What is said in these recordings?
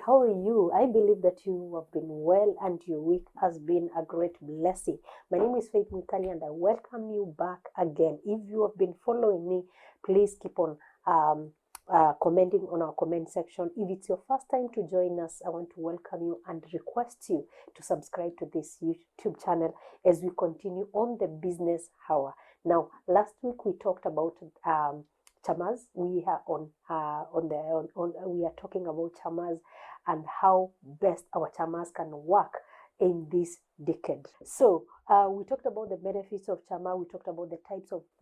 how are you? I believe that you have been well and your week has been a great blessing. My name is Faith Mikali and I welcome you back again. If you have been following me, please keep on commenting on our comment section. If it's your first time to join us, I want to welcome you and request you to subscribe to this YouTube channel as we continue on the business hour. Now, last week we talked about chamas. We are we are talking about chamas and how best our chamas can work in this decade. So we talked about the benefits of chama. We talked about the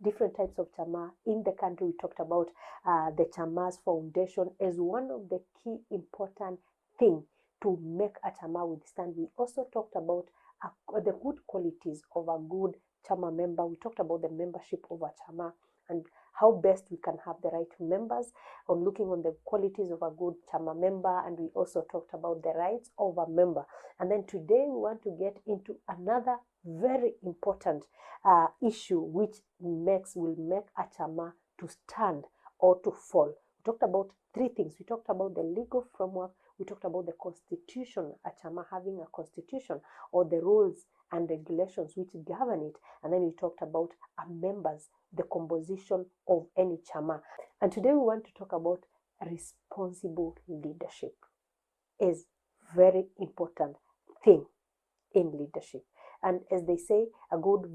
different types of chama in the country. We talked about the chamas foundation as one of the key important thing to make a chama withstand. We also talked about the good qualities of a good chama member. We talked about the membership of a chama and how best we can have the right members, on looking on the qualities of a good chama member, and we also talked about the rights of a member. And then today we want to get into another very important issue which will make a chama to stand or to fall. We talked about three things. We talked about the legal framework, we talked about the constitution, a chama having a constitution, or the rules and regulations which govern it, and then we talked about members, the composition of any chama. And today we want to talk about responsible leadership. Is very important thing in leadership. And as they say, a group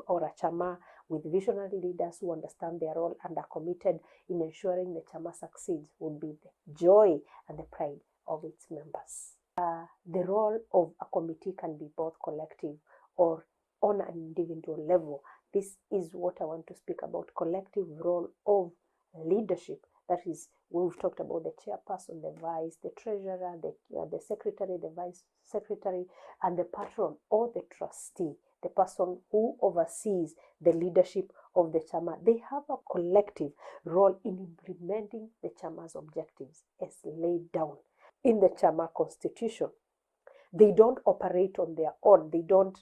or a chama with visionary leaders who understand their role and are committed in ensuring the chama succeeds would be the joy and the pride of its members. The role of a committee can be both collective or on an individual level. This is what I want to speak about, collective role of leadership. That is, we've talked about the chairperson, the vice, the treasurer, the secretary, the vice secretary, and the patron or the trustee, the person who oversees the leadership of the chama. They have a collective role in implementing the chama's objectives as laid down in the chama constitution. They don't operate on their own. They don't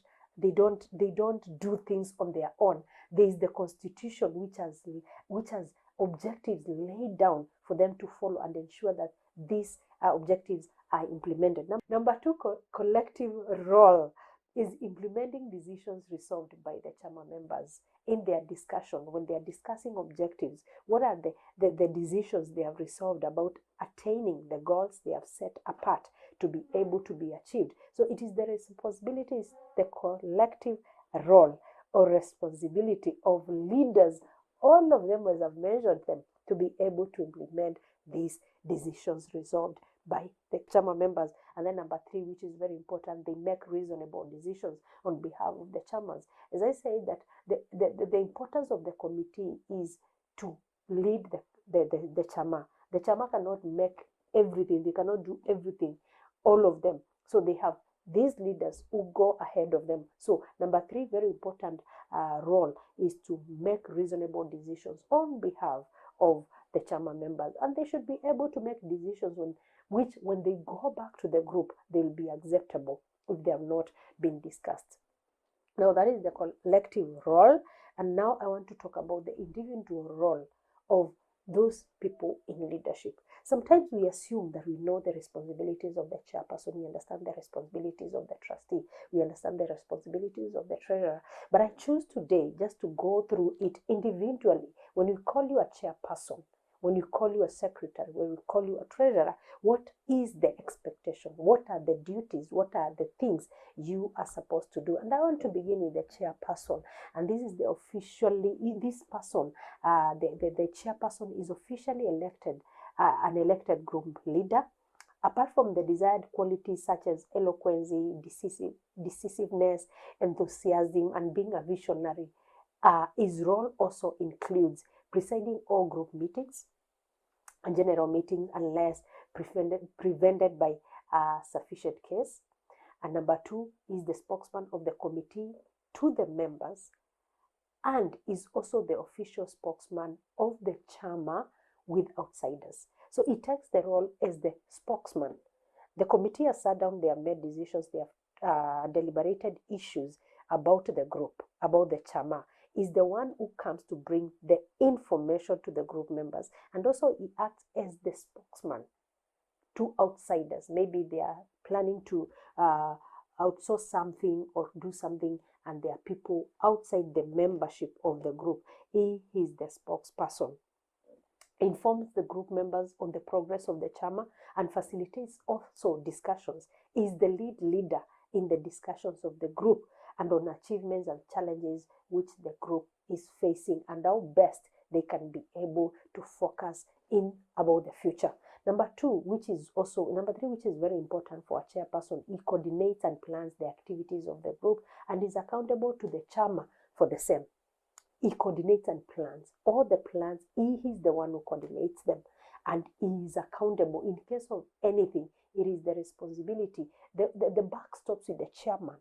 do things on their own. There is the constitution which has objectives laid down for them to follow and ensure that these objectives are implemented. Number two, collective role is implementing decisions resolved by the chama members in their discussion. When they are discussing objectives, what are the decisions they have resolved about attaining the goals they have set apart to be able to be achieved. So it is the responsibilities, the collective role or responsibility of leaders, all of them as I've measured them, to be able to implement these decisions resolved by the chama members. And then number three, which is very important, they make reasonable decisions on behalf of the chamas. As I say, that the importance of the committee is to lead the chama. The chama cannot make everything. They cannot do everything, all of them. So they have these leaders who go ahead of them. So number three, very important role is to make reasonable decisions on behalf of the chama members. And they should be able to make decisions when they go back to the group, they'll be acceptable if they have not been discussed. Now that is the collective role. And now I want to talk about the individual role of those people in leadership. Sometimes we assume that we know the responsibilities of the chairperson, we understand the responsibilities of the trustee, we understand the responsibilities of the treasurer. But I choose today just to go through it individually. When we call you a chairperson, when you call you a secretary, when we call you a treasurer, what is the expectation? What are the duties? What are the things you are supposed to do? And I want to begin with the chairperson. And this is this person, the chairperson is officially elected, an elected group leader. Apart from the desired qualities such as eloquence, decisiveness, enthusiasm, and being a visionary, his role also includes presiding all group meetings and general meetings unless prevented by sufficient case. And number two is the spokesman of the committee to the members and is also the official spokesman of the chama with outsiders. So he takes the role as the spokesman. The committee has sat down, they have made decisions, they have deliberated issues about the group, about the chama. Is the one who comes to bring the information to the group members, and also he acts as the spokesman to outsiders. Maybe they are planning to outsource something or do something, and there are people outside the membership of the group. He is the spokesperson. Informs the group members on the progress of the Chama and facilitates also discussions. Is the leader in the discussions of the group and on achievements and challenges which the group is facing, and how best they can be able to focus in about the future. Number three, which is very important for a chairperson, he coordinates and plans the activities of the group and is accountable to the Chama for the same. He coordinates and plans. All the plans, he is the one who coordinates them, and he is accountable. In case of anything, it is the responsibility. The buck stops with the chairman.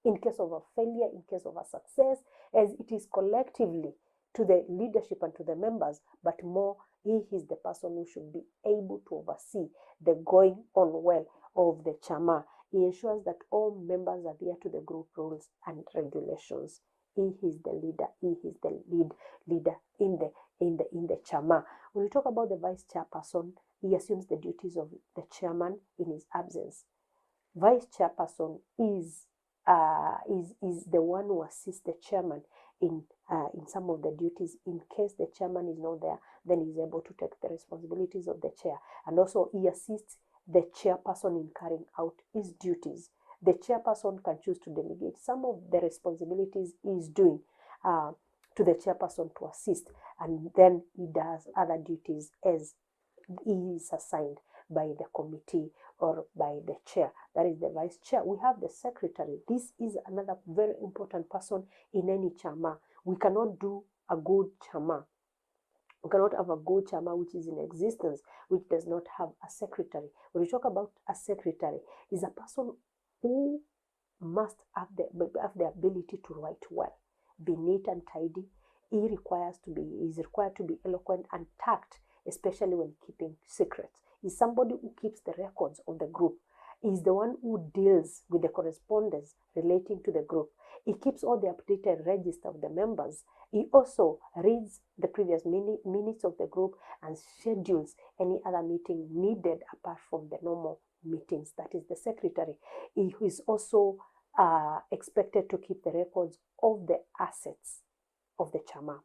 In case of a failure, in case of a success, as it is collectively to the leadership and to the members, but more, he is the person who should be able to oversee the going on well of the Chama. He ensures that all members adhere to the group rules and regulations. He is the leader. He is the leader in the Chama. When we talk about the vice chairperson, he assumes the duties of the chairman in his absence. Vice chairperson is the one who assists the chairman in some of the duties. In case the chairman is not there, then he's able to take the responsibilities of the chair, and also he assists the chairperson in carrying out his duties. The chairperson can choose to delegate some of the responsibilities he is doing to the chairperson to assist, and then he does other duties as he is assigned by the committee or by the chair. That is the vice chair. We have the secretary. This is another very important person in any Chama. We cannot do a good Chama. We cannot have a good Chama which is in existence, which does not have a secretary. When we talk about a secretary, is a person who must have the ability to write well, be neat and tidy. He is required to be eloquent and tact, especially when keeping secrets. He's somebody who keeps the records of the group. He's the one who deals with the correspondence relating to the group. He keeps all the updated register of the members. He also reads the previous minutes of the group and schedules any other meeting needed apart from the normal meetings. That is the secretary. He is also expected to keep the records of the assets of the Chama.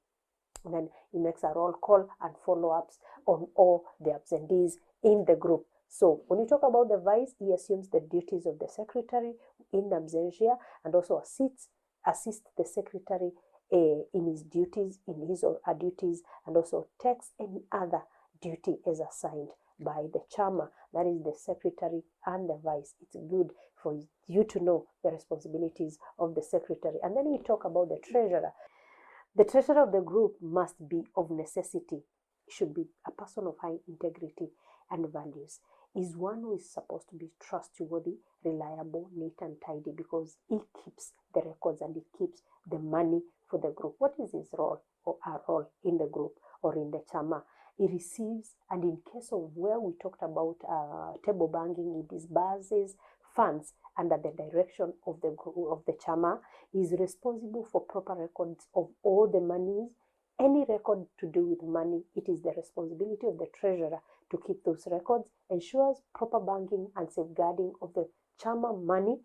And then he makes a roll call and follow-ups on all the absentees in the group. So when you talk about the vice, he assumes the duties of the secretary in absentia and also assists the secretary in his duties, in his or her duties, and also takes any other duty as assigned by the Chama. That is the secretary and the vice. It's good for you to know the responsibilities of the secretary. And then we talk about the treasurer. The treasurer of the group must be of necessity. He should be a person of high integrity and values. He's one who is supposed to be trustworthy, reliable, neat and tidy, because he keeps the records and he keeps the money for the group. What is his role or our role in the group or in the Chama? He receives, and in case of where we talked about table banking, he disburses funds under the direction of the group of the Chama. He is responsible for proper records of all the monies. Any record to do with money, it is the responsibility of the treasurer to keep those records, ensures proper banking and safeguarding of the Chama money,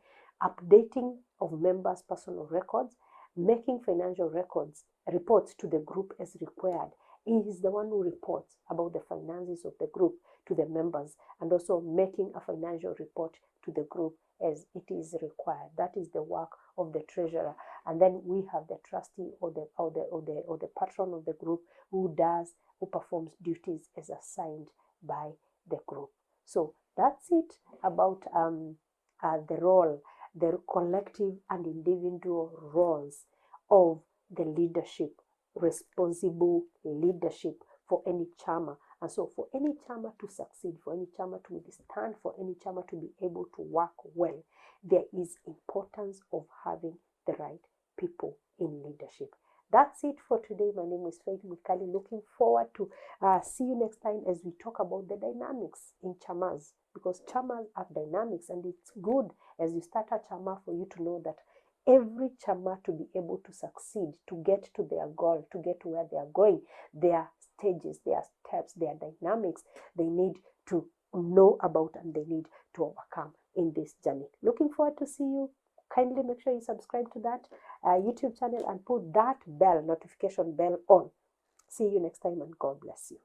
updating of members' personal records, making financial reports to the group as required. He is the one who reports about the finances of the group to the members, and also making a financial report to the group as it is required. That is the work of the treasurer. And then we have the trustee or the patron of the group who performs duties as assigned by the group. So that's it about the role, the collective and individual roles of the leadership, responsible leadership for any Chama. And so for any Chama to succeed, for any Chama to withstand, for any Chama to be able to work well, there is importance of having the right people in leadership. That's it for today. My name is Faith Mikali. Looking forward to see you next time as we talk about the dynamics in Chamas, because Chamas have dynamics, and it's good as you start a Chama for you to know that every Chama to be able to succeed, to get to their goal, to get to where they are going, their stages, their steps, their dynamics, they need to know about and they need to overcome in this journey. Looking forward to see you. Kindly make sure you subscribe to that YouTube channel and put that bell, notification bell on. See you next time and God bless you.